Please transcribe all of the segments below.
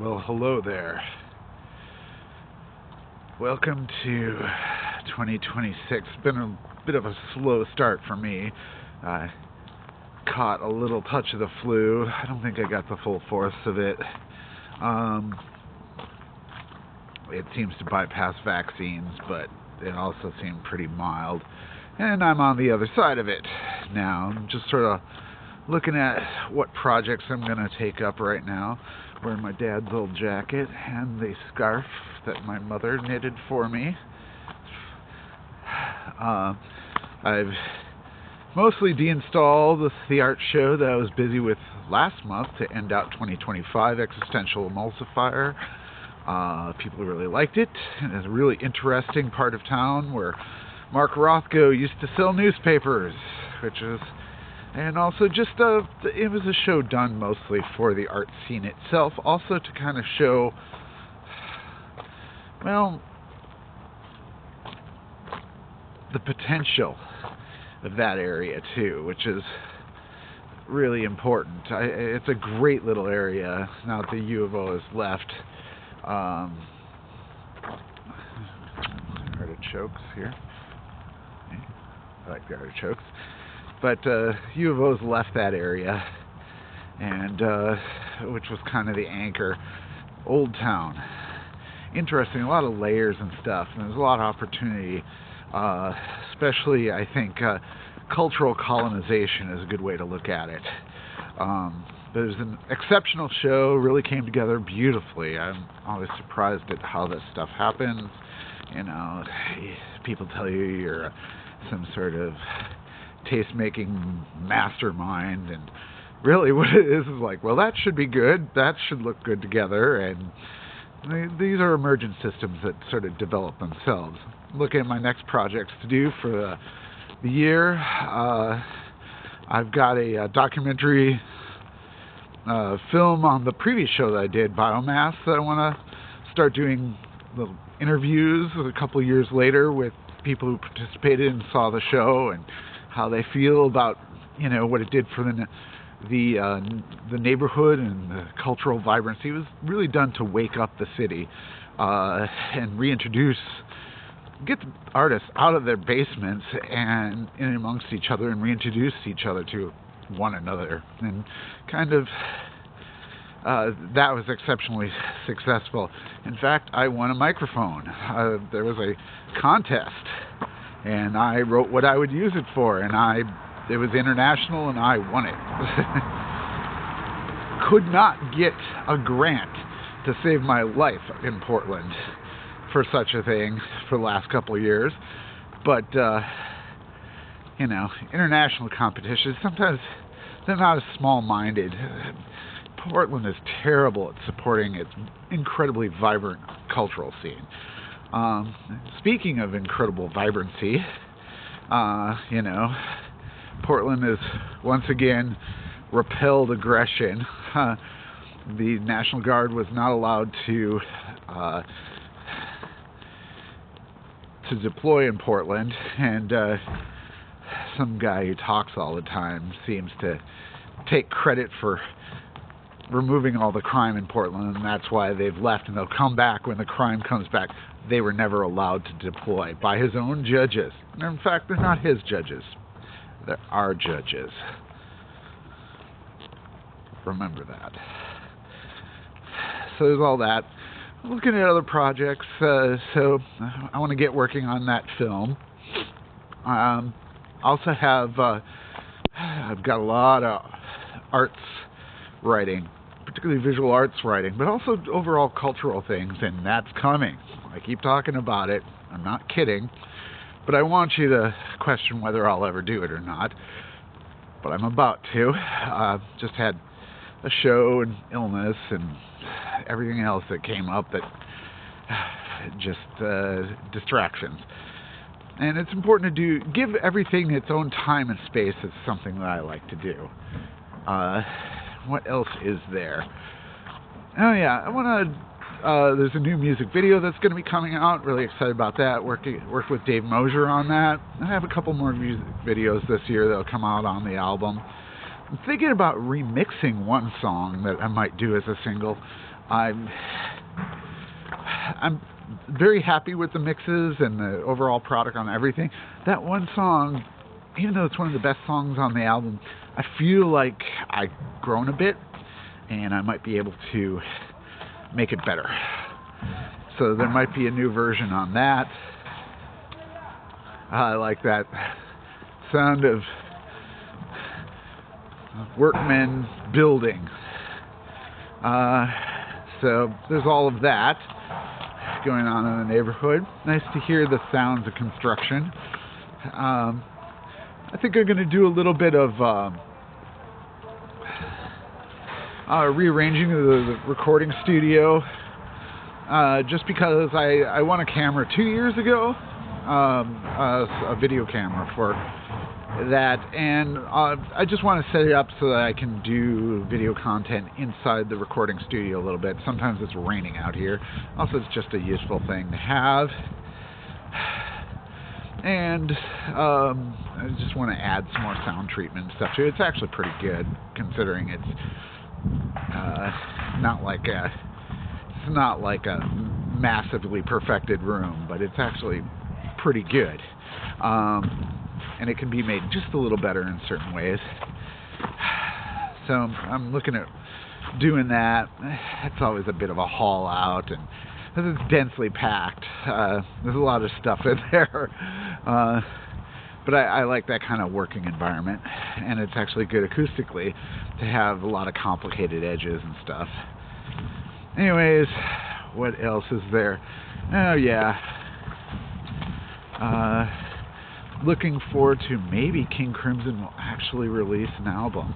Well, hello there. Welcome to 2026. It's been a bit of a slow start for me. I caught a little touch of the flu. I don't think I got the full force of it. It seems to bypass vaccines, but it also seemed pretty mild. And I'm on the other side of it now. I'm just sort of looking at what projects I'm going to take up right now. Wearing my dad's old jacket and the scarf that my mother knitted for me. I've mostly deinstalled the art show that I was busy with last month to end out 2025, Existential Emulsifier. People really liked it. It's a really interesting part of town where Mark Rothko used to sell newspapers, and also just it was a show done mostly for the art scene itself, also to kind of show, well, the potential of that area too, which is really important. It's a great little area now that the U of O has left. Artichokes here. I like the artichokes. But U of O's left that area, and which was kind of the anchor. Old Town. Interesting, a lot of layers and stuff, and there's a lot of opportunity, especially, I think, cultural colonization is a good way to look at it. There's an exceptional show, really came together beautifully. I'm always surprised at how this stuff happens. You know, people tell you you're some sort of taste-making mastermind, and really what it is like, well, that should be good, that should look good together, and these are emergent systems that sort of develop themselves. Looking at my next projects to do for the year, I've got a documentary film on the previous show that I did, Biomass, that I want to start doing little interviews a couple of years later with people who participated and saw the show and how they feel about, you know, what it did for the neighborhood and the cultural vibrancy. It was really done to wake up the city and get the artists out of their basements and in amongst each other and reintroduce each other to one another. And kind of that was exceptionally successful. In fact, I won a microphone. There was a contest, and I wrote what I would use it for, and it was international, and I won it. Could not get a grant to save my life in Portland for such a thing for the last couple of years, but you know, international competitions, sometimes they're not as small-minded. Portland is terrible at supporting its incredibly vibrant cultural scene. Speaking of incredible vibrancy, you know, Portland has once again repelled aggression. The National Guard was not allowed to deploy in Portland, and some guy who talks all the time seems to take credit for removing all the crime in Portland, and that's why they've left, and they'll come back when the crime comes back. They were never allowed to deploy by his own judges. And in fact, they're not his judges. They're our judges. Remember that. So there's all that. Looking at other projects, so I want to get working on that film. Also have, I've got a lot of arts writing, particularly visual arts writing, but also overall cultural things, and that's coming. I keep talking about it. I'm not kidding, but I want you to question whether I'll ever do it or not. But I'm about to. Just had a show and illness and everything else that came up that just distractions. And it's important to give everything its own time and space. Is something that I like to do. What else is there? Oh yeah, I want to. There's a new music video that's going to be coming out. Really excited about that. Worked with Dave Mosier on that. I have a couple more music videos this year that'll come out on the album. I'm thinking about remixing one song that I might do as a single. I'm very happy with the mixes and the overall product on everything. That one song, even though it's one of the best songs on the album, I feel like I've grown a bit and I might be able to make it better. So there might be a new version on that. I like that sound of workmen building. So there's all of that going on in the neighborhood. Nice to hear the sounds of construction. I think I'm going to do a little bit of rearranging the recording studio, just because I won a camera 2 years ago, a video camera for that, and I just want to set it up so that I can do video content inside the recording studio a little bit. Sometimes it's raining out here. Also, it's just a useful thing to have. And I just want to add some more sound treatment and stuff to it. It's actually pretty good, considering it's not like a massively perfected room, but it's actually pretty good. And it can be made just a little better in certain ways. So I'm looking at doing that. It's always a bit of a haul out, and because it's densely packed, there's a lot of stuff in there. But I like that kind of working environment, and it's actually good acoustically to have a lot of complicated edges and stuff. Anyways, what else is there? Oh yeah. Looking forward to maybe King Crimson will actually release an album.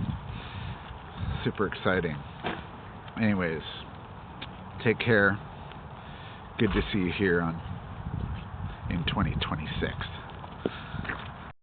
Super exciting. Anyways, take care. Good to see you here in 2026.